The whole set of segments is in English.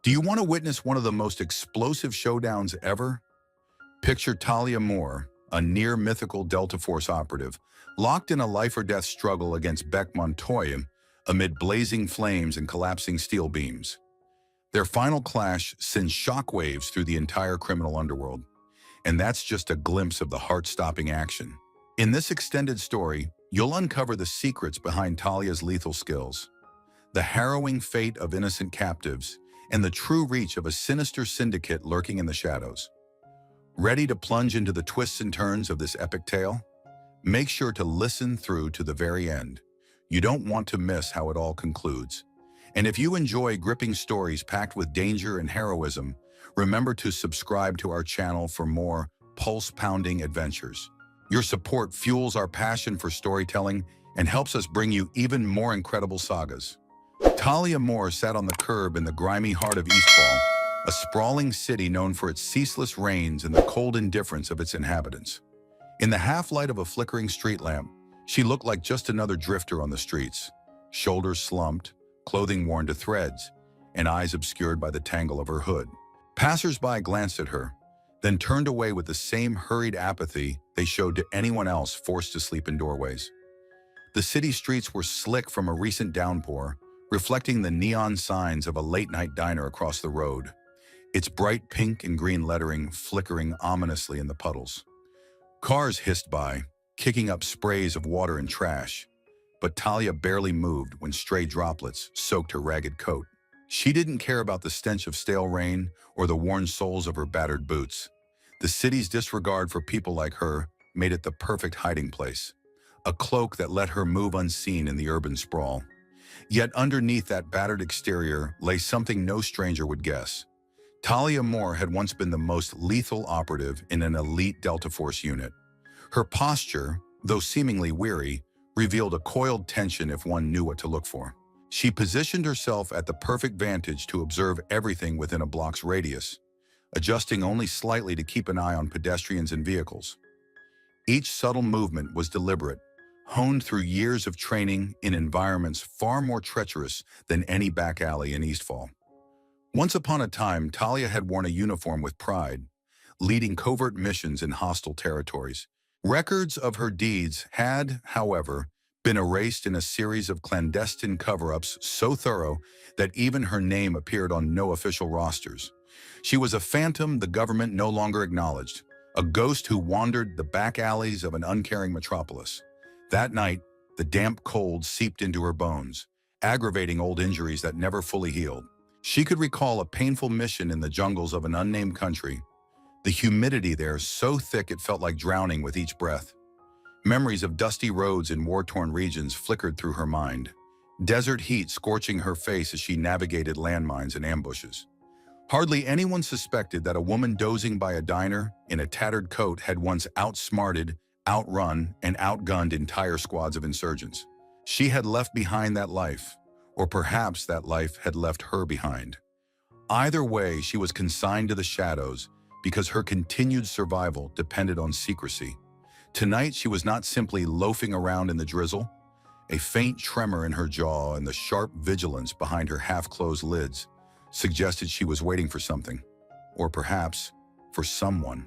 Do you want to witness one of the most explosive showdowns ever? Picture Talia Moore, a near-mythical Delta Force operative, locked in a life-or-death struggle against Beck Montoya amid blazing flames and collapsing steel beams. Their final clash sends shockwaves through the entire criminal underworld, and that's just a glimpse of the heart-stopping action. In this extended story, you'll uncover the secrets behind Talia's lethal skills, the harrowing fate of innocent captives, and the true reach of a sinister syndicate lurking in the shadows. Ready to plunge into the twists and turns of this epic tale? Make sure to listen through to the very end. You don't want to miss how it all concludes. And if you enjoy gripping stories packed with danger and heroism, remember to subscribe to our channel for more pulse-pounding adventures. Your support fuels our passion for storytelling and helps us bring you even more incredible sagas. Talia Moore sat on the curb in the grimy heart of Eastfall, a sprawling city known for its ceaseless rains and the cold indifference of its inhabitants. In the half-light of a flickering street lamp, she looked like just another drifter on the streets, shoulders slumped, clothing worn to threads, and eyes obscured by the tangle of her hood. Passers-by glanced at her, then turned away with the same hurried apathy they showed to anyone else forced to sleep in doorways. The city streets were slick from a recent downpour, reflecting the neon signs of a late-night diner across the road, its bright pink and green lettering flickering ominously in the puddles. Cars hissed by, kicking up sprays of water and trash, but Talia barely moved when stray droplets soaked her ragged coat. She didn't care about the stench of stale rain or the worn soles of her battered boots. The city's disregard for people like her made it the perfect hiding place, a cloak that let her move unseen in the urban sprawl. Yet underneath that battered exterior lay something no stranger would guess. Talia Moore had once been the most lethal operative in an elite Delta Force unit. Her posture, though seemingly weary, revealed a coiled tension if one knew what to look for. She positioned herself at the perfect vantage to observe everything within a block's radius, adjusting only slightly to keep an eye on pedestrians and vehicles. Each subtle movement was deliberate, honed through years of training in environments far more treacherous than any back alley in Eastfall. Once upon a time, Talia had worn a uniform with pride, leading covert missions in hostile territories. Records of her deeds had, however, been erased in a series of clandestine cover-ups so thorough that even her name appeared on no official rosters. She was a phantom the government no longer acknowledged, a ghost who wandered the back alleys of an uncaring metropolis. That night, the damp cold seeped into her bones, aggravating old injuries that never fully healed. She could recall a painful mission in the jungles of an unnamed country, the humidity there so thick it felt like drowning with each breath. Memories of dusty roads in war-torn regions flickered through her mind, desert heat scorching her face as she navigated landmines and ambushes. Hardly anyone suspected that a woman dozing by a diner in a tattered coat had once outsmarted, outrun, and outgunned entire squads of insurgents. She had left behind that life, or perhaps that life had left her behind. Either way, she was consigned to the shadows because her continued survival depended on secrecy. Tonight, she was not simply loafing around in the drizzle. A faint tremor in her jaw and the sharp vigilance behind her half-closed lids suggested she was waiting for something, or perhaps for someone.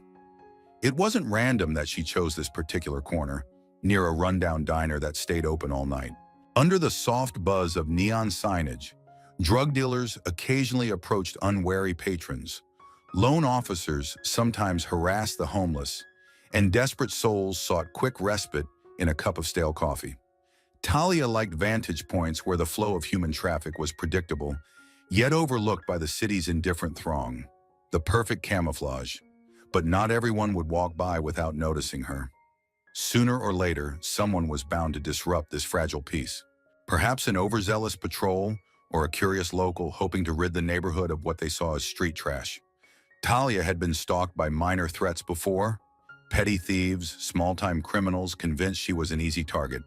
It wasn't random that she chose this particular corner, near a rundown diner that stayed open all night. Under the soft buzz of neon signage, drug dealers occasionally approached unwary patrons. Lone officers sometimes harassed the homeless, and desperate souls sought quick respite in a cup of stale coffee. Talia liked vantage points where the flow of human traffic was predictable, yet overlooked by the city's indifferent throng. The perfect camouflage. But not everyone would walk by without noticing her. Sooner or later, someone was bound to disrupt this fragile peace. Perhaps an overzealous patrol or a curious local hoping to rid the neighborhood of what they saw as street trash. Talia had been stalked by minor threats before. Petty thieves, small-time criminals convinced she was an easy target.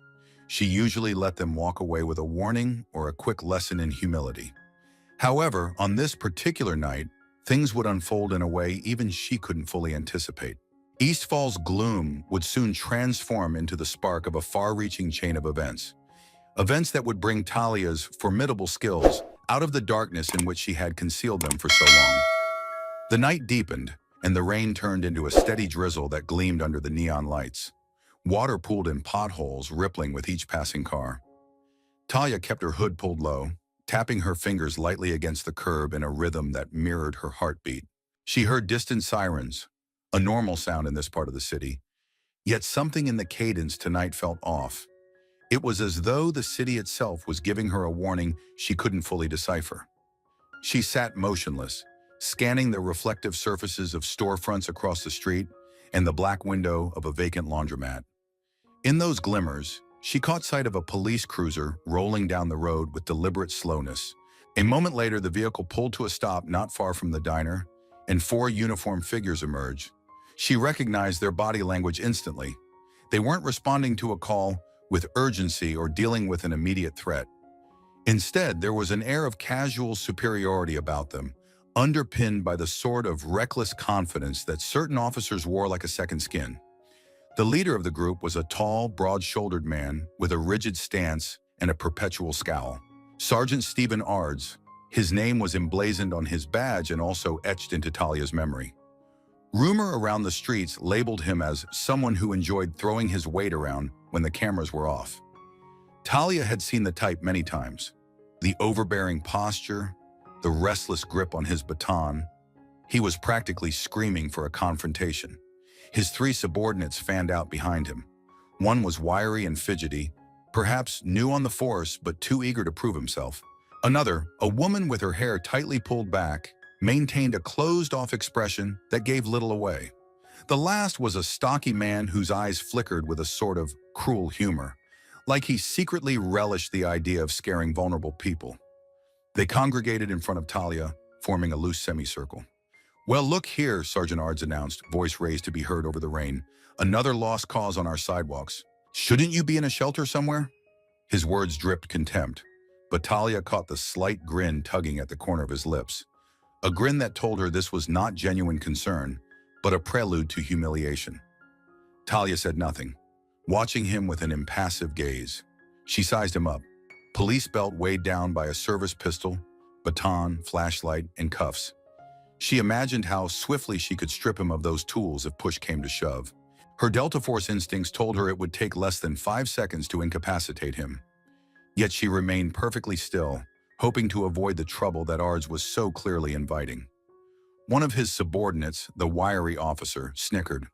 She usually let them walk away with a warning or a quick lesson in humility. However, on this particular night, things would unfold in a way even she couldn't fully anticipate. Eastfall's gloom would soon transform into the spark of a far-reaching chain of events. Events that would bring Talia's formidable skills out of the darkness in which she had concealed them for so long. The night deepened, and the rain turned into a steady drizzle that gleamed under the neon lights. Water pooled in potholes, rippling with each passing car. Talia kept her hood pulled low, tapping her fingers lightly against the curb in a rhythm that mirrored her heartbeat. She heard distant sirens, a normal sound in this part of the city, yet something in the cadence tonight felt off. It was as though the city itself was giving her a warning she couldn't fully decipher. She sat motionless, scanning the reflective surfaces of storefronts across the street and the black window of a vacant laundromat. In those glimmers, she caught sight of a police cruiser rolling down the road with deliberate slowness. A moment later, the vehicle pulled to a stop not far from the diner, and four uniformed figures emerged. She recognized their body language instantly. They weren't responding to a call with urgency or dealing with an immediate threat. Instead, there was an air of casual superiority about them, underpinned by the sort of reckless confidence that certain officers wore like a second skin. The leader of the group was a tall, broad-shouldered man with a rigid stance and a perpetual scowl. Sergeant Stephen Ards. His name was emblazoned on his badge and also etched into Talia's memory. Rumor around the streets labeled him as someone who enjoyed throwing his weight around when the cameras were off. Talia had seen the type many times. The overbearing posture, the restless grip on his baton. He was practically screaming for a confrontation. His three subordinates fanned out behind him. One was wiry and fidgety, perhaps new on the force but too eager to prove himself. Another, a woman with her hair tightly pulled back, maintained a closed-off expression that gave little away. The last was a stocky man whose eyes flickered with a sort of cruel humor, like he secretly relished the idea of scaring vulnerable people. They congregated in front of Talia, forming a loose semicircle. "Well, look here," Sergeant Ards announced, voice raised to be heard over the rain. "Another lost cause on our sidewalks. Shouldn't you be in a shelter somewhere?" His words dripped contempt, but Talia caught the slight grin tugging at the corner of his lips. A grin that told her this was not genuine concern, but a prelude to humiliation. Talia said nothing, watching him with an impassive gaze. She sized him up, police belt weighed down by a service pistol, baton, flashlight, and cuffs. She imagined how swiftly she could strip him of those tools if push came to shove. Her Delta Force instincts told her it would take less than 5 seconds to incapacitate him. Yet she remained perfectly still, hoping to avoid the trouble that Ards was so clearly inviting. One of his subordinates, the wiry officer, snickered.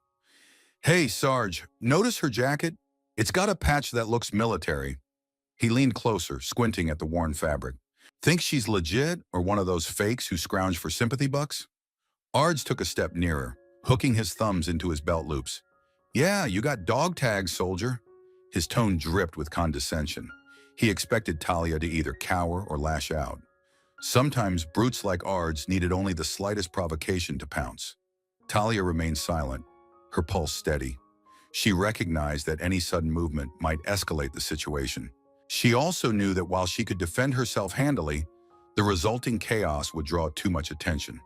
"Hey, Sarge, notice her jacket? It's got a patch that looks military." He leaned closer, squinting at the worn fabric. "Think she's legit or one of those fakes who scrounge for sympathy bucks?" Ards took a step nearer, hooking his thumbs into his belt loops. "Yeah, you got dog tags, soldier." His tone dripped with condescension. He expected Talia to either cower or lash out. Sometimes brutes like Ards needed only the slightest provocation to pounce. Talia remained silent, her pulse steady. She recognized that any sudden movement might escalate the situation. She also knew that while she could defend herself handily, the resulting chaos would draw too much attention.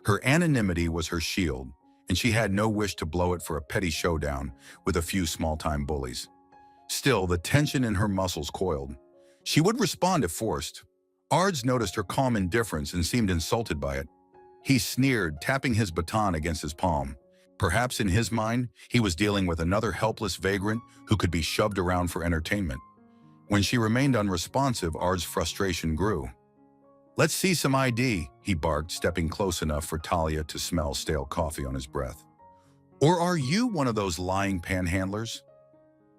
Her anonymity was her shield, and she had no wish to blow it for a petty showdown with a few small-time bullies. Still, the tension in her muscles coiled. She would respond if forced. Ards noticed her calm indifference and seemed insulted by it. He sneered, tapping his baton against his palm. Perhaps in his mind, he was dealing with another helpless vagrant who could be shoved around for entertainment. When she remained unresponsive, Ards' frustration grew. "Let's see some ID," he barked, stepping close enough for Talia to smell stale coffee on his breath. "Or are you one of those lying panhandlers?"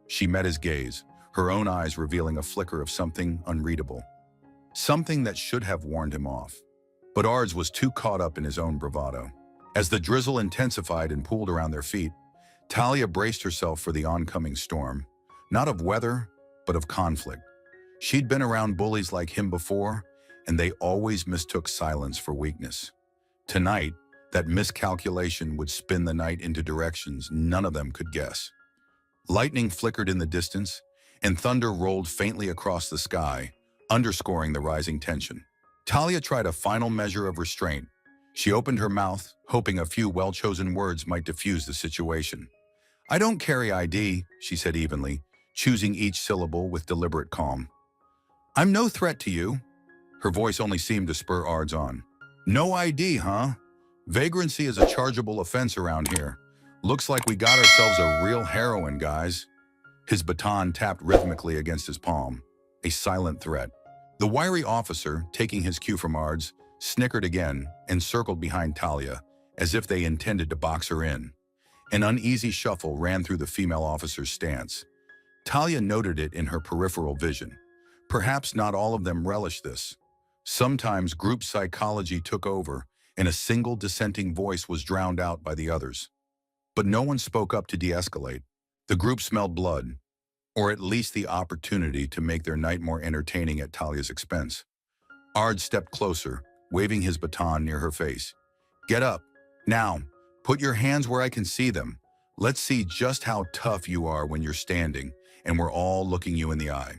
She met his gaze, her own eyes revealing a flicker of something unreadable. Something that should have warned him off. But Ards was too caught up in his own bravado. As the drizzle intensified and pooled around their feet, Talia braced herself for the oncoming storm, not of weather, but of conflict. She'd been around bullies like him before, and they always mistook silence for weakness. Tonight, that miscalculation would spin the night into directions none of them could guess. Lightning flickered in the distance, and thunder rolled faintly across the sky, underscoring the rising tension. Talia tried a final measure of restraint. She opened her mouth, hoping a few well-chosen words might diffuse the situation. "I don't carry ID," she said evenly, choosing each syllable with deliberate calm. "I'm no threat to you." Her voice only seemed to spur Ards on. No ID, huh? Vagrancy is a chargeable offense around here. Looks like we got ourselves a real heroine, guys. His baton tapped rhythmically against his palm, a silent threat. The wiry officer, taking his cue from Ards, snickered again and circled behind Talia, as if they intended to box her in. An uneasy shuffle ran through the female officer's stance. Talia noted it in her peripheral vision. Perhaps not all of them relished this. Sometimes group psychology took over, and a single dissenting voice was drowned out by the others. But no one spoke up to de-escalate. The group smelled blood, or at least the opportunity to make their night more entertaining at Talia's expense. Ard stepped closer, waving his baton near her face. Get up. Now, put your hands where I can see them. Let's see just how tough you are when you're standing, and we're all looking you in the eye.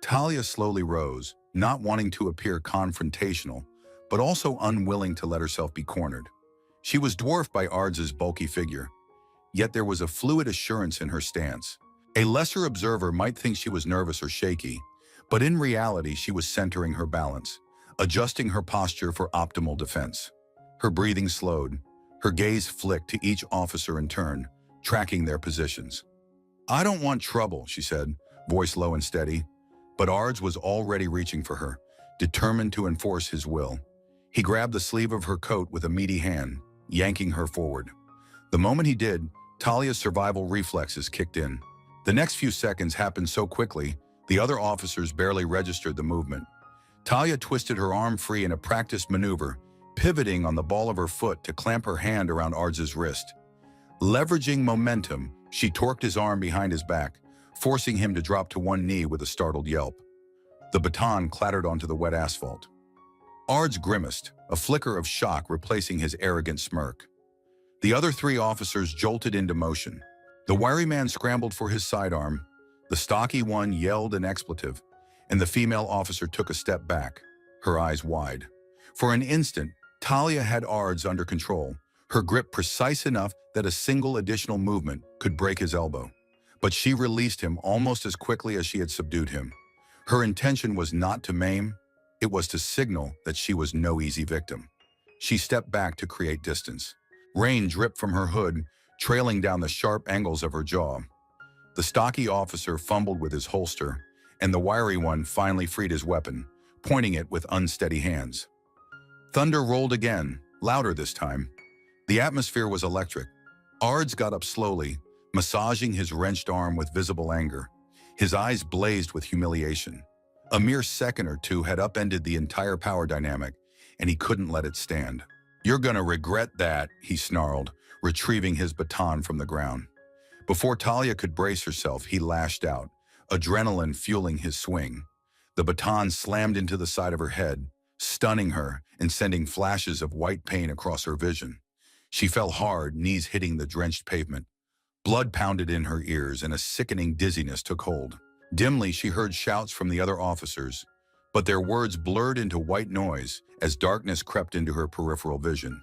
Talia slowly rose, not wanting to appear confrontational, but also unwilling to let herself be cornered. She was dwarfed by Ards's bulky figure, yet there was a fluid assurance in her stance. A lesser observer might think she was nervous or shaky, but in reality she was centering her balance, adjusting her posture for optimal defense. Her breathing slowed, her gaze flicked to each officer in turn, tracking their positions. I don't want trouble, she said, voice low and steady, but Ards was already reaching for her, determined to enforce his will. He grabbed the sleeve of her coat with a meaty hand, yanking her forward. The moment he did, Talia's survival reflexes kicked in. The next few seconds happened so quickly, the other officers barely registered the movement. Talia twisted her arm free in a practiced maneuver, pivoting on the ball of her foot to clamp her hand around Ards's wrist. Leveraging momentum, she torqued his arm behind his back, forcing him to drop to one knee with a startled yelp. The baton clattered onto the wet asphalt. Ards grimaced, a flicker of shock replacing his arrogant smirk. The other three officers jolted into motion. The wiry man scrambled for his sidearm, the stocky one yelled an expletive, and the female officer took a step back, her eyes wide. For an instant, Talia had Ards under control, her grip precise enough that a single additional movement could break his elbow. But she released him almost as quickly as she had subdued him. Her intention was not to maim, it was to signal that she was no easy victim. She stepped back to create distance. Rain dripped from her hood, trailing down the sharp angles of her jaw. The stocky officer fumbled with his holster, and the wiry one finally freed his weapon, pointing it with unsteady hands. Thunder rolled again, louder this time. The atmosphere was electric. Ards got up slowly, massaging his wrenched arm with visible anger. His eyes blazed with humiliation. A mere second or two had upended the entire power dynamic, and he couldn't let it stand. You're gonna regret that, he snarled, retrieving his baton from the ground. Before Talia could brace herself, he lashed out, adrenaline fueling his swing. The baton slammed into the side of her head, stunning her and sending flashes of white pain across her vision. She fell hard, knees hitting the drenched pavement. Blood pounded in her ears and a sickening dizziness took hold. Dimly, she heard shouts from the other officers, but their words blurred into white noise as darkness crept into her peripheral vision.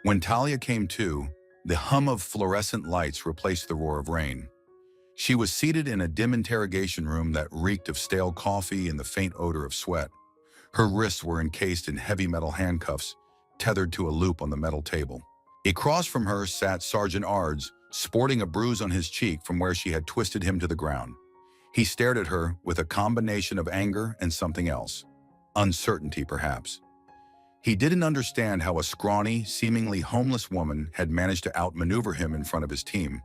When Talia came to, the hum of fluorescent lights replaced the roar of rain. She was seated in a dim interrogation room that reeked of stale coffee and the faint odor of sweat. Her wrists were encased in heavy metal handcuffs, tethered to a loop on the metal table. Across from her sat Sergeant Ards, sporting a bruise on his cheek from where she had twisted him to the ground. He stared at her with a combination of anger and something else. Uncertainty, perhaps. He didn't understand how a scrawny, seemingly homeless woman had managed to outmaneuver him in front of his team.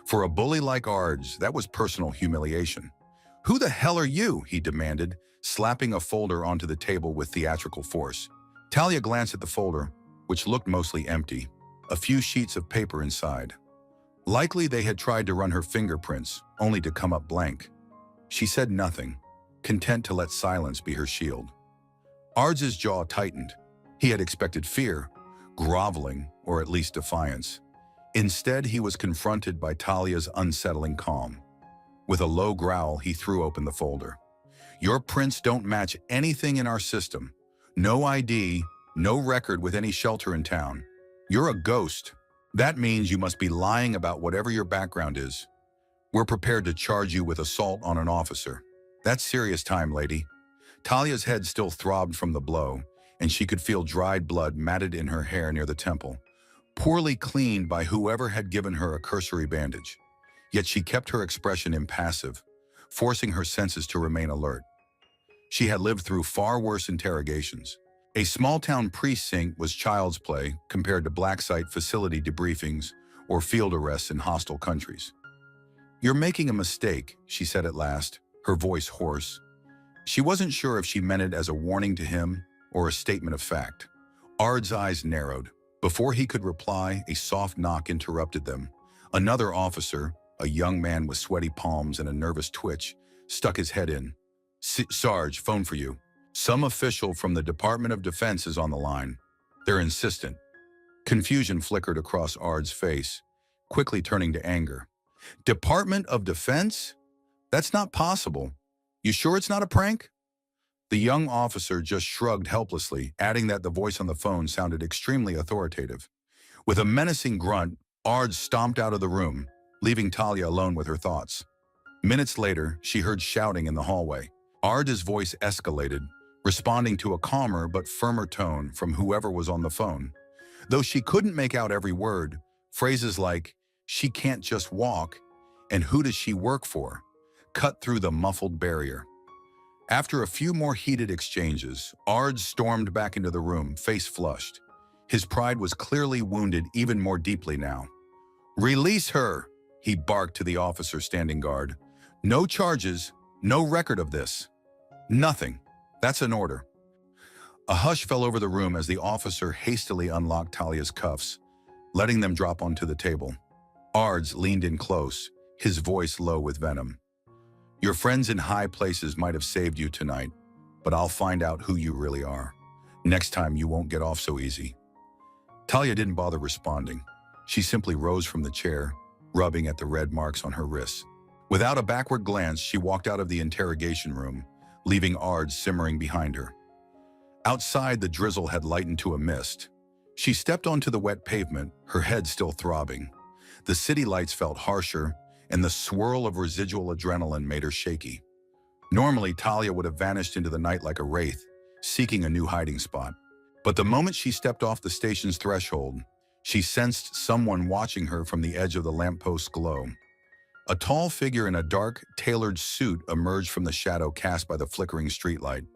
For a bully like Ards, that was personal humiliation. "Who the hell are you?" he demanded, slapping a folder onto the table with theatrical force. Talia glanced at the folder, which looked mostly empty, a few sheets of paper inside. Likely they had tried to run her fingerprints, only to come up blank. She said nothing, content to let silence be her shield. Ards's jaw tightened. He had expected fear, groveling, or at least defiance. Instead, he was confronted by Talia's unsettling calm. With a low growl, he threw open the folder. "Your prints don't match anything in our system. No ID, no record with any shelter in town. You're a ghost. That means you must be lying about whatever your background is. We're prepared to charge you with assault on an officer. That's serious time, lady." Talia's head still throbbed from the blow, and she could feel dried blood matted in her hair near the temple, poorly cleaned by whoever had given her a cursory bandage. Yet she kept her expression impassive, forcing her senses to remain alert. She had lived through far worse interrogations. A small-town precinct was child's play compared to black site facility debriefings or field arrests in hostile countries. "You're making a mistake," she said at last, her voice hoarse. She wasn't sure if she meant it as a warning to him or a statement of fact. Ard's eyes narrowed. Before he could reply, a soft knock interrupted them. Another officer, a young man with sweaty palms and a nervous twitch, stuck his head in. "Sarge, phone for you. Some official from the Department of Defense is on the line. They're insistent." Confusion flickered across Ard's face, quickly turning to anger. "Department of Defense? That's not possible. You sure it's not a prank?" The young officer just shrugged helplessly, adding that the voice on the phone sounded extremely authoritative. With a menacing grunt, Ard stomped out of the room, leaving Talia alone with her thoughts. Minutes later, she heard shouting in the hallway. Ard's voice escalated, responding to a calmer but firmer tone from whoever was on the phone. Though she couldn't make out every word, phrases like, "She can't just walk," and "Who does she work for?" cut through the muffled barrier. After a few more heated exchanges, Ard stormed back into the room, face flushed. His pride was clearly wounded even more deeply now. "Release her," he barked to the officer standing guard. "No charges, no record of this. Nothing. That's an order." A hush fell over the room as the officer hastily unlocked Talia's cuffs, letting them drop onto the table. Ard's leaned in close, his voice low with venom. "Your friends in high places might have saved you tonight, but I'll find out who you really are. Next time you won't get off so easy." Talia didn't bother responding. She simply rose from the chair, rubbing at the red marks on her wrists. Without a backward glance, she walked out of the interrogation room, leaving Ard simmering behind her. Outside, the drizzle had lightened to a mist. She stepped onto the wet pavement, her head still throbbing. The city lights felt harsher, and the swirl of residual adrenaline made her shaky. Normally, Talia would have vanished into the night like a wraith, seeking a new hiding spot. But the moment she stepped off the station's threshold, she sensed someone watching her from the edge of the lampost's glow. A tall figure in a dark, tailored suit emerged from the shadow cast by the flickering streetlight.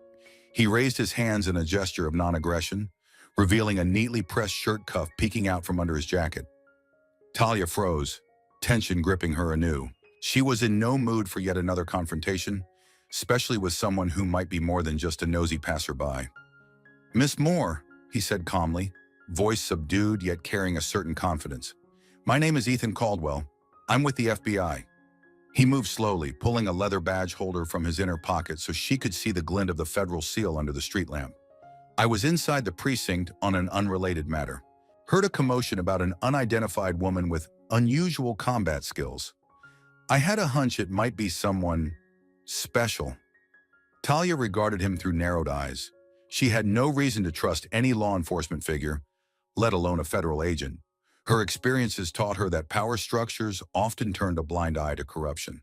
He raised his hands in a gesture of non-aggression, revealing a neatly pressed shirt cuff peeking out from under his jacket. Talia froze, tension gripping her anew. She was in no mood for yet another confrontation, especially with someone who might be more than just a nosy passerby. "Miss Moore," he said calmly, voice subdued yet carrying a certain confidence. "My name is Ethan Caldwell. I'm with the FBI." He moved slowly, pulling a leather badge holder from his inner pocket so she could see the glint of the federal seal under the street lamp. "I was inside the precinct on an unrelated matter. Heard a commotion about an unidentified woman with unusual combat skills. I had a hunch it might be someone special." Talia regarded him through narrowed eyes. She had no reason to trust any law enforcement figure, let alone a federal agent. Her experiences taught her that power structures often turned a blind eye to corruption.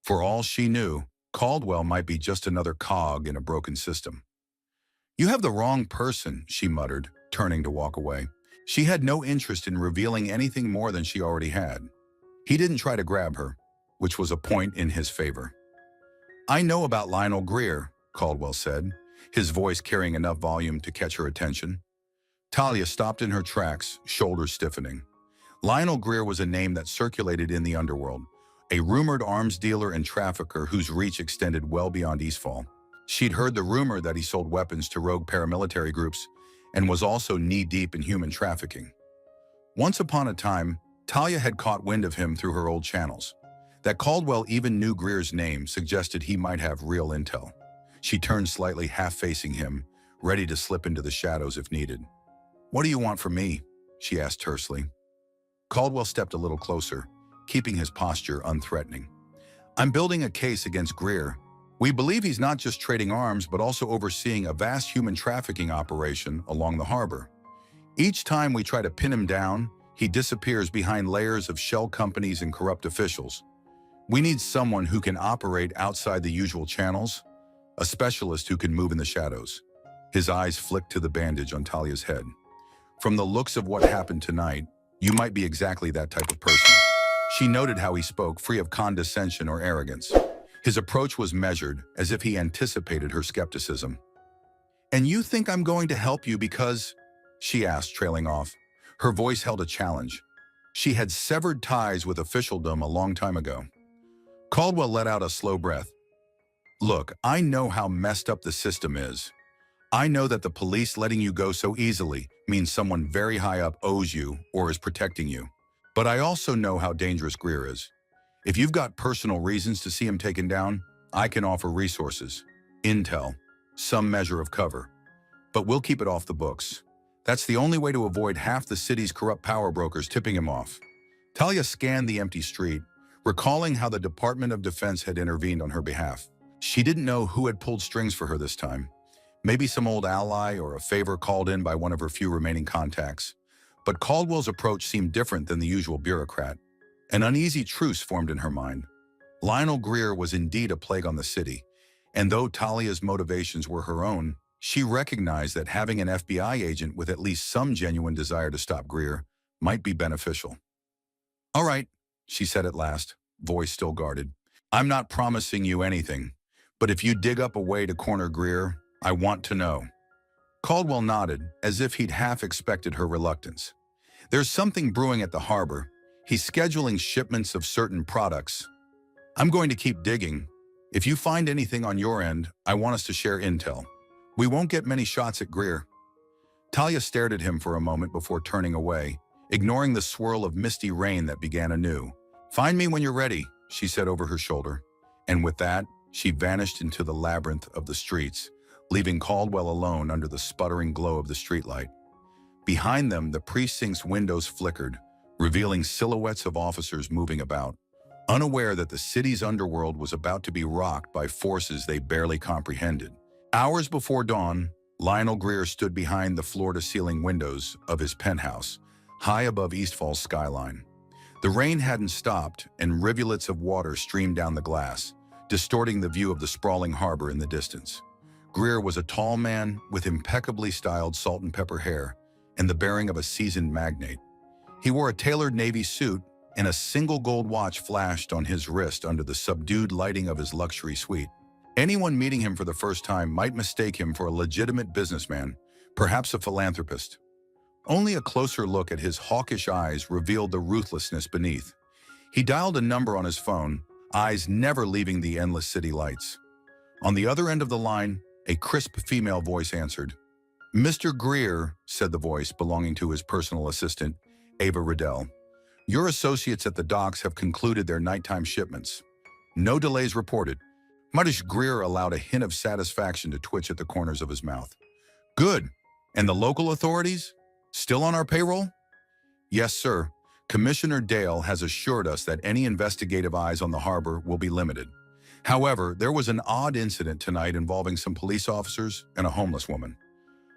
For all she knew, Caldwell might be just another cog in a broken system. "You have the wrong person," she muttered, turning to walk away. She had no interest in revealing anything more than she already had. He didn't try to grab her, which was a point in his favor. "I know about Lionel Greer," Caldwell said, his voice carrying enough volume to catch her attention. Talia stopped in her tracks, shoulders stiffening. Lionel Greer was a name that circulated in the underworld, a rumored arms dealer and trafficker whose reach extended well beyond Eastfall. She'd heard the rumor that he sold weapons to rogue paramilitary groups and was also knee-deep in human trafficking. Once upon a time, Talia had caught wind of him through her old channels. That Caldwell even knew Greer's name suggested he might have real intel. She turned slightly, half-facing him, ready to slip into the shadows if needed. "What do you want from me?" she asked tersely. Caldwell stepped a little closer, keeping his posture unthreatening. "I'm building a case against Greer. We believe he's not just trading arms, but also overseeing a vast human trafficking operation along the harbor. Each time we try to pin him down, he disappears behind layers of shell companies and corrupt officials. We need someone who can operate outside the usual channels, a specialist who can move in the shadows. His eyes flicked to the bandage on Talia's head. From the looks of what happened tonight, you might be exactly that type of person. She noted how he spoke, free of condescension or arrogance. His approach was measured, as if he anticipated her skepticism. "And you think I'm going to help you because?" she asked, trailing off. Her voice held a challenge. She had severed ties with officialdom a long time ago. Caldwell let out a slow breath. "Look, I know how messed up the system is. I know that the police letting you go so easily means someone very high up owes you or is protecting you. But I also know how dangerous Greer is. If you've got personal reasons to see him taken down, I can offer resources, intel, some measure of cover. But we'll keep it off the books. That's the only way to avoid half the city's corrupt power brokers tipping him off." Talia scanned the empty street, recalling how the Department of Defense had intervened on her behalf. She didn't know who had pulled strings for her this time. Maybe some old ally or a favor called in by one of her few remaining contacts. But Caldwell's approach seemed different than the usual bureaucrat. An uneasy truce formed in her mind. Lionel Greer was indeed a plague on the city, and though Talia's motivations were her own, she recognized that having an FBI agent with at least some genuine desire to stop Greer might be beneficial. "All right," she said at last, voice still guarded. "I'm not promising you anything, but if you dig up a way to corner Greer, I want to know." Caldwell nodded, as if he'd half expected her reluctance. "There's something brewing at the harbor. He's scheduling shipments of certain products. I'm going to keep digging. If you find anything on your end, I want us to share intel. We won't get many shots at Greer." Talia stared at him for a moment before turning away, ignoring the swirl of misty rain that began anew. "Find me when you're ready," she said over her shoulder. And with that, she vanished into the labyrinth of the streets, leaving Caldwell alone under the sputtering glow of the streetlight. Behind them, the precinct's windows flickered, revealing silhouettes of officers moving about, unaware that the city's underworld was about to be rocked by forces they barely comprehended. Hours before dawn, Lionel Greer stood behind the floor-to-ceiling windows of his penthouse, high above East Fall's skyline. The rain hadn't stopped, and rivulets of water streamed down the glass, distorting the view of the sprawling harbor in the distance. Greer was a tall man with impeccably styled salt and pepper hair and the bearing of a seasoned magnate. He wore a tailored navy suit, and a single gold watch flashed on his wrist under the subdued lighting of his luxury suite. Anyone meeting him for the first time might mistake him for a legitimate businessman, perhaps a philanthropist. Only a closer look at his hawkish eyes revealed the ruthlessness beneath. He dialed a number on his phone, eyes never leaving the endless city lights. On the other end of the line, a crisp female voice answered. "Mr. Greer," said the voice belonging to his personal assistant, Ava Riddell. "Your associates at the docks have concluded their nighttime shipments. No delays reported." Muddish Greer allowed a hint of satisfaction to twitch at the corners of his mouth. "Good. And the local authorities? Still on our payroll?" "Yes, sir. Commissioner Dale has assured us that any investigative eyes on the harbor will be limited. However, there was an odd incident tonight involving some police officers and a homeless woman.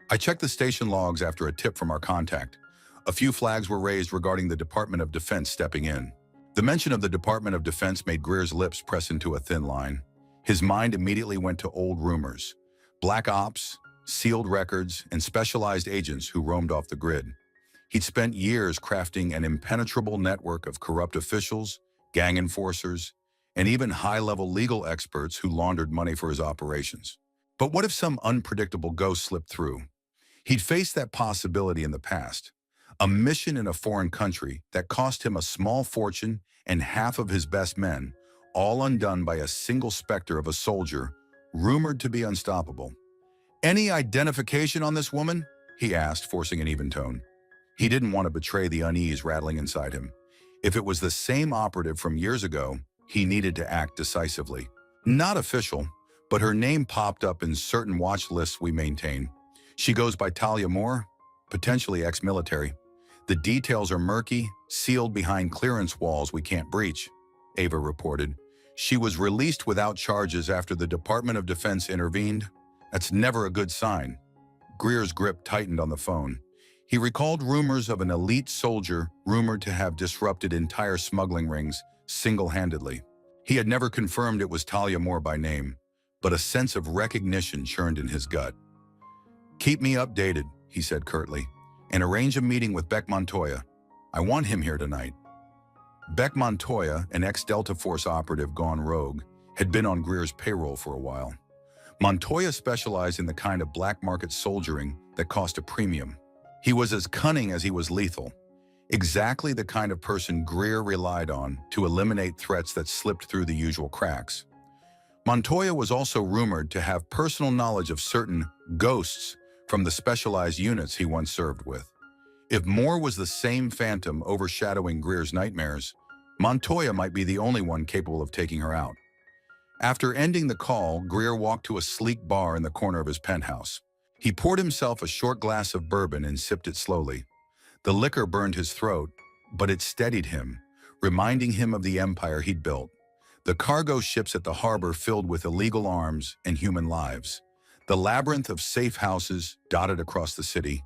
I checked the station logs after a tip from our contact. A few flags were raised regarding the Department of Defense stepping in." The mention of the Department of Defense made Greer's lips press into a thin line. His mind immediately went to old rumors, black ops, sealed records, and specialized agents who roamed off the grid. He'd spent years crafting an impenetrable network of corrupt officials, gang enforcers, and even high-level legal experts who laundered money for his operations. But what if some unpredictable ghost slipped through? He'd faced that possibility in the past. A mission in a foreign country that cost him a small fortune and half of his best men, all undone by a single specter of a soldier, rumored to be unstoppable. "Any identification on this woman?" he asked, forcing an even tone. He didn't want to betray the unease rattling inside him. If it was the same operative from years ago, he needed to act decisively. "Not official, but her name popped up in certain watch lists we maintain. She goes by Talia Moore, potentially ex-military. The details are murky, sealed behind clearance walls we can't breach," Ava reported. "She was released without charges after the Department of Defense intervened. That's never a good sign." Greer's grip tightened on the phone. He recalled rumors of an elite soldier rumored to have disrupted entire smuggling rings single-handedly. He had never confirmed it was Talia Moore by name, but a sense of recognition churned in his gut. "Keep me updated," he said curtly, "and arrange a meeting with Beck Montoya. I want him here tonight." Beck Montoya, an ex-Delta Force operative gone rogue, had been on Greer's payroll for a while. Montoya specialized in the kind of black market soldiering that cost a premium. He was as cunning as he was lethal, exactly the kind of person Greer relied on to eliminate threats that slipped through the usual cracks. Montoya was also rumored to have personal knowledge of certain ghosts from the specialized units he once served with. If Moore was the same phantom overshadowing Greer's nightmares, Montoya might be the only one capable of taking her out. After ending the call, Greer walked to a sleek bar in the corner of his penthouse. He poured himself a short glass of bourbon and sipped it slowly. The liquor burned his throat, but it steadied him, reminding him of the empire he'd built. The cargo ships at the harbor filled with illegal arms and human lives, the labyrinth of safe houses dotted across the city,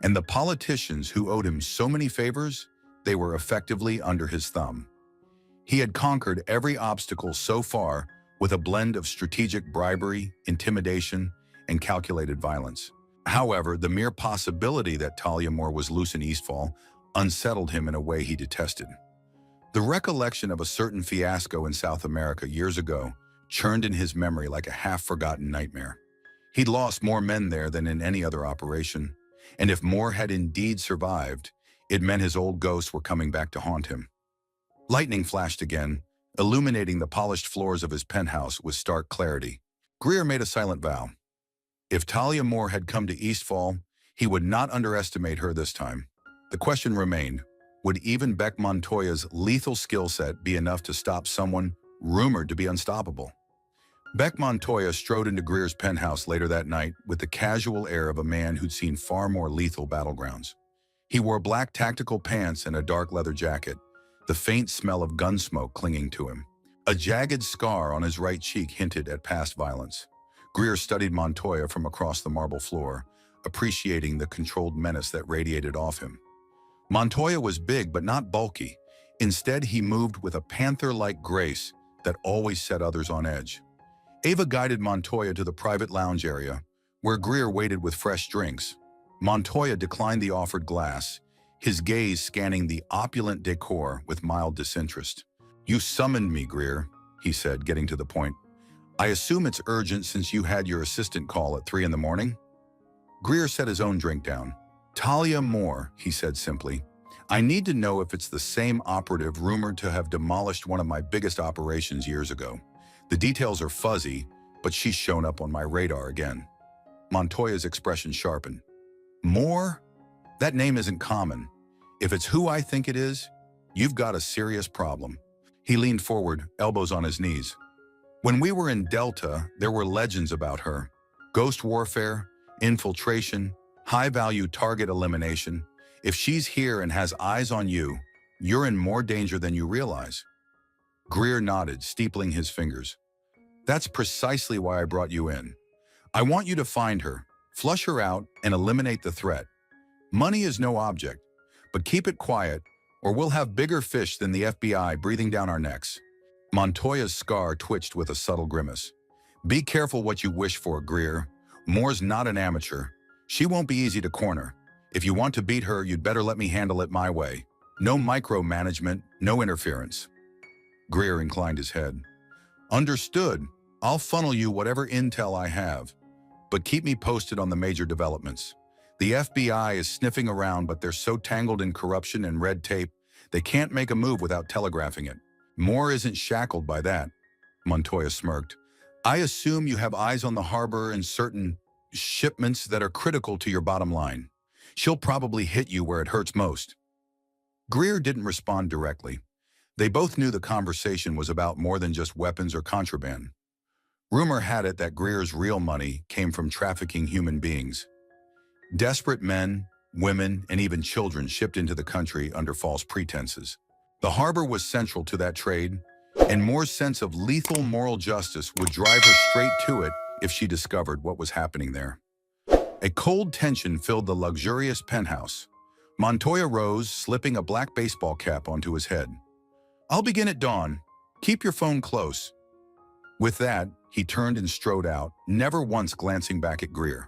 and the politicians who owed him so many favors, they were effectively under his thumb. He had conquered every obstacle so far with a blend of strategic bribery, intimidation, and calculated violence. However, the mere possibility that Talia Moore was loose in Eastfall unsettled him in a way he detested. The recollection of a certain fiasco in South America years ago churned in his memory like a half-forgotten nightmare. He'd lost more men there than in any other operation, and if Moore had indeed survived, it meant his old ghosts were coming back to haunt him. Lightning flashed again, illuminating the polished floors of his penthouse with stark clarity. Greer made a silent vow. If Talia Moore had come to Eastfall, he would not underestimate her this time. The question remained, would even Beck Montoya's lethal skill set be enough to stop someone rumored to be unstoppable? Beck Montoya strode into Greer's penthouse later that night with the casual air of a man who'd seen far more lethal battlegrounds. He wore black tactical pants and a dark leather jacket, the faint smell of gun smoke clinging to him. A jagged scar on his right cheek hinted at past violence. Greer studied Montoya from across the marble floor, appreciating the controlled menace that radiated off him. Montoya was big but not bulky. Instead, he moved with a panther-like grace that always set others on edge. Ava guided Montoya to the private lounge area, where Greer waited with fresh drinks. Montoya declined the offered glass, his gaze scanning the opulent decor with mild disinterest. "You summoned me, Greer," he said, getting to the point. "I assume it's urgent since you had your assistant call at 3 in the morning?" Greer set his own drink down. "Talia Moore," he said simply. "I need to know if it's the same operative rumored to have demolished one of my biggest operations years ago. The details are fuzzy, but she's shown up on my radar again." Montoya's expression sharpened. "Moore? That name isn't common. If it's who I think it is, you've got a serious problem." He leaned forward, elbows on his knees. "When we were in Delta, there were legends about her. Ghost warfare, infiltration, high-value target elimination. If she's here and has eyes on you, you're in more danger than you realize." Greer nodded, steepling his fingers. "That's precisely why I brought you in. I want you to find her, flush her out, and eliminate the threat. Money is no object, but keep it quiet, or we'll have bigger fish than the FBI breathing down our necks." Montoya's scar twitched with a subtle grimace. "Be careful what you wish for, Greer. Moore's not an amateur. She won't be easy to corner. If you want to beat her, you'd better let me handle it my way. No micromanagement, no interference." Greer inclined his head. "Understood. I'll funnel you whatever intel I have, but keep me posted on the major developments. The FBI is sniffing around, but they're so tangled in corruption and red tape, they can't make a move without telegraphing it. Moore isn't shackled by that." Montoya smirked. "I assume you have eyes on the harbor and certain shipments that are critical to your bottom line. She'll probably hit you where it hurts most." Greer didn't respond directly. They both knew the conversation was about more than just weapons or contraband. Rumor had it that Greer's real money came from trafficking human beings. Desperate men, women, and even children shipped into the country under false pretenses. The harbor was central to that trade, and Moore's sense of lethal moral justice would drive her straight to it if she discovered what was happening there. A cold tension filled the luxurious penthouse. Montoya rose, slipping a black baseball cap onto his head. "I'll begin at dawn. Keep your phone close." With that, he turned and strode out, never once glancing back at Greer.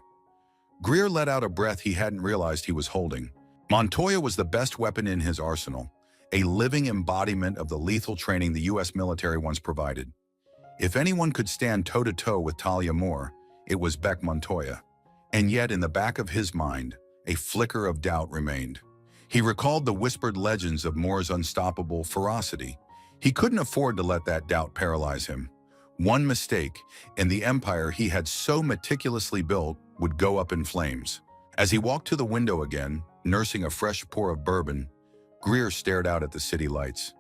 Greer let out a breath he hadn't realized he was holding. Montoya was the best weapon in his arsenal, a living embodiment of the lethal training the U.S. military once provided. If anyone could stand toe-to-toe with Talia Moore, it was Beck Montoya. And yet, in the back of his mind, a flicker of doubt remained. He recalled the whispered legends of Moore's unstoppable ferocity. He couldn't afford to let that doubt paralyze him. One mistake, and the empire he had so meticulously built would go up in flames. As he walked to the window again, nursing a fresh pour of bourbon, Greer stared out at the city lights.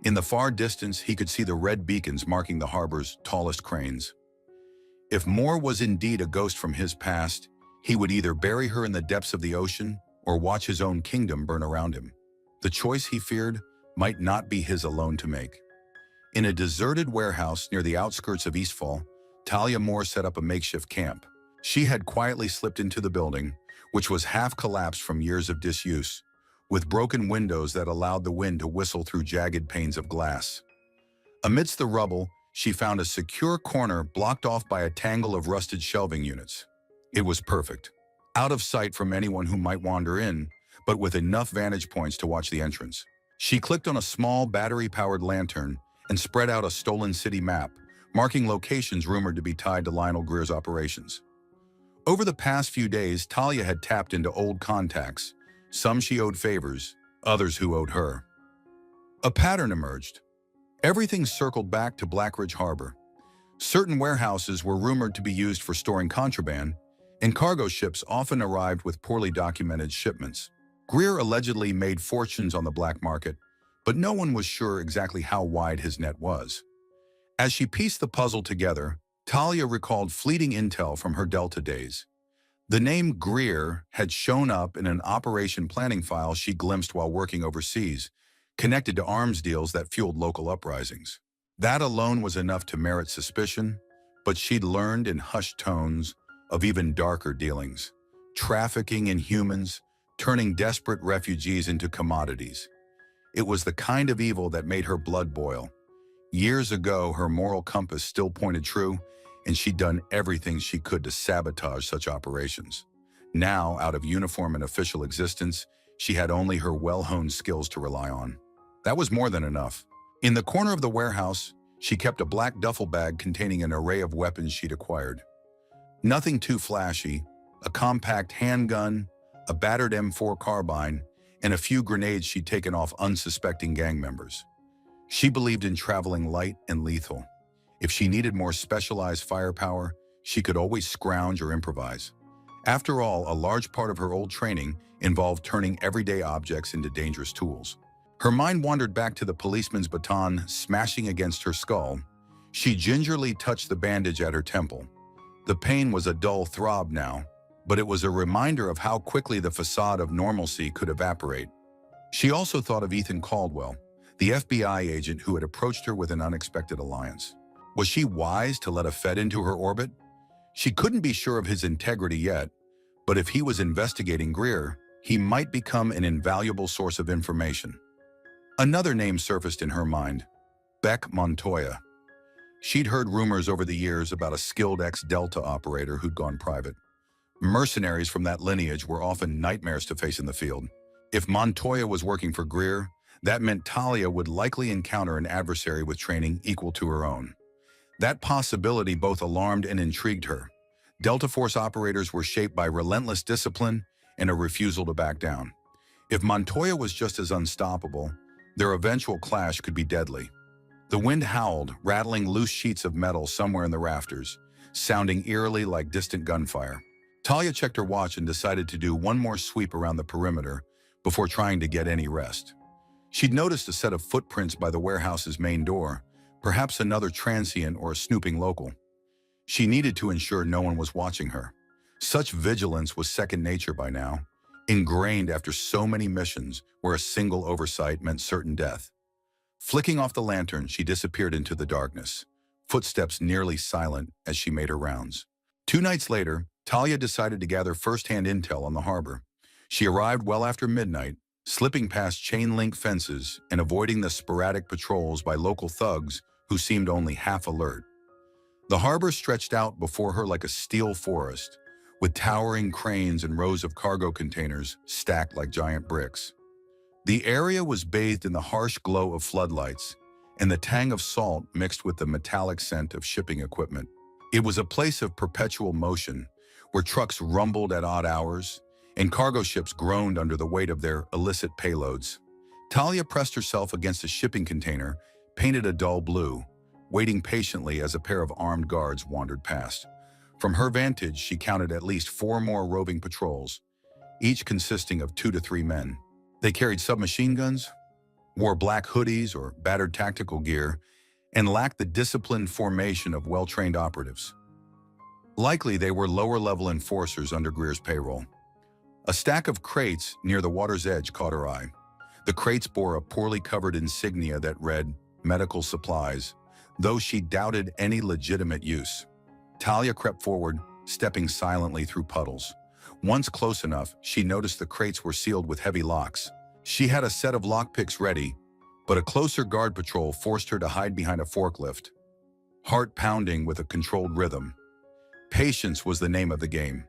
In the far distance, he could see the red beacons marking the harbor's tallest cranes. If Moore was indeed a ghost from his past, he would either bury her in the depths of the ocean or watch his own kingdom burn around him. The choice, he feared, might not be his alone to make. In a deserted warehouse near the outskirts of Eastfall, Talia Moore set up a makeshift camp. She had quietly slipped into the building, which was half collapsed from years of disuse, with broken windows that allowed the wind to whistle through jagged panes of glass. Amidst the rubble, she found a secure corner blocked off by a tangle of rusted shelving units. It was perfect, out of sight from anyone who might wander in, but with enough vantage points to watch the entrance. She clicked on a small battery-powered lantern and spread out a stolen city map, marking locations rumored to be tied to Lionel Greer's operations. Over the past few days, Talia had tapped into old contacts. Some she owed favors, others who owed her. A pattern emerged. Everything circled back to Black Ridge Harbor. Certain warehouses were rumored to be used for storing contraband, and cargo ships often arrived with poorly documented shipments. Greer allegedly made fortunes on the black market, but no one was sure exactly how wide his net was. As she pieced the puzzle together, Talia recalled fleeting intel from her Delta days. The name Greer had shown up in an operation planning file she glimpsed while working overseas, connected to arms deals that fueled local uprisings. That alone was enough to merit suspicion, but she'd learned in hushed tones of even darker dealings. Trafficking in humans, turning desperate refugees into commodities. It was the kind of evil that made her blood boil. Years ago, her moral compass still pointed true, and she'd done everything she could to sabotage such operations. Now, out of uniform and official existence, she had only her well-honed skills to rely on. That was more than enough. In the corner of the warehouse, she kept a black duffel bag containing an array of weapons she'd acquired. Nothing too flashy, a compact handgun, a battered M4 carbine, and a few grenades she'd taken off unsuspecting gang members. She believed in traveling light and lethal. If she needed more specialized firepower, she could always scrounge or improvise. After all, a large part of her old training involved turning everyday objects into dangerous tools. Her mind wandered back to the policeman's baton smashing against her skull. She gingerly touched the bandage at her temple. The pain was a dull throb now, but it was a reminder of how quickly the facade of normalcy could evaporate. She also thought of Ethan Caldwell, the FBI agent who had approached her with an unexpected alliance. Was she wise to let a Fed into her orbit? She couldn't be sure of his integrity yet, but if he was investigating Greer, he might become an invaluable source of information. Another name surfaced in her mind, Beck Montoya. She'd heard rumors over the years about a skilled ex-Delta operator who'd gone private. Mercenaries from that lineage were often nightmares to face in the field. If Montoya was working for Greer, that meant Talia would likely encounter an adversary with training equal to her own. That possibility both alarmed and intrigued her. Delta Force operators were shaped by relentless discipline and a refusal to back down. If Montoya was just as unstoppable, their eventual clash could be deadly. The wind howled, rattling loose sheets of metal somewhere in the rafters, sounding eerily like distant gunfire. Talia checked her watch and decided to do one more sweep around the perimeter before trying to get any rest. She'd noticed a set of footprints by the warehouse's main door, perhaps another transient or a snooping local. She needed to ensure no one was watching her. Such vigilance was second nature by now, ingrained after so many missions where a single oversight meant certain death. Flicking off the lantern, she disappeared into the darkness, footsteps nearly silent as she made her rounds. 2 nights later, Talia decided to gather first-hand intel on the harbor. She arrived well after midnight, slipping past chain-link fences and avoiding the sporadic patrols by local thugs who seemed only half alert. The harbor stretched out before her like a steel forest, with towering cranes and rows of cargo containers stacked like giant bricks. The area was bathed in the harsh glow of floodlights and the tang of salt mixed with the metallic scent of shipping equipment. It was a place of perpetual motion, where trucks rumbled at odd hours and cargo ships groaned under the weight of their illicit payloads. Talia pressed herself against a shipping container, painted a dull blue, waiting patiently as a pair of armed guards wandered past. From her vantage, she counted at least 4 more roving patrols, each consisting of 2 to 3 men. They carried submachine guns, wore black hoodies or battered tactical gear, and lacked the disciplined formation of well-trained operatives. Likely, they were lower-level enforcers under Greer's payroll. A stack of crates near the water's edge caught her eye. The crates bore a poorly covered insignia that read, "Medical Supplies," though she doubted any legitimate use. Talia crept forward, stepping silently through puddles. Once close enough, she noticed the crates were sealed with heavy locks. She had a set of lockpicks ready, but a closer guard patrol forced her to hide behind a forklift. Heart pounding with a controlled rhythm. Patience was the name of the game.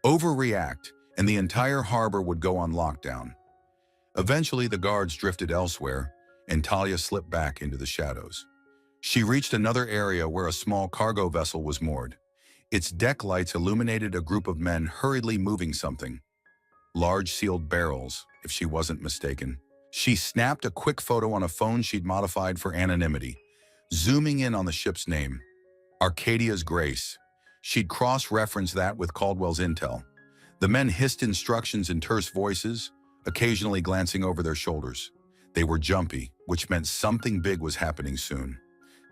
Overreact, and the entire harbor would go on lockdown. Eventually, the guards drifted elsewhere, and Talia slipped back into the shadows. She reached another area where a small cargo vessel was moored. Its deck lights illuminated a group of men hurriedly moving something. Large sealed barrels, if she wasn't mistaken. She snapped a quick photo on a phone she'd modified for anonymity, zooming in on the ship's name, Arcadia's Grace. She'd cross-referenced that with Caldwell's intel. The men hissed instructions in terse voices, occasionally glancing over their shoulders. They were jumpy, which meant something big was happening soon.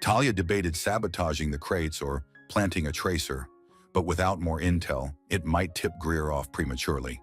Talia debated sabotaging the crates or planting a tracer, but without more intel, it might tip Greer off prematurely.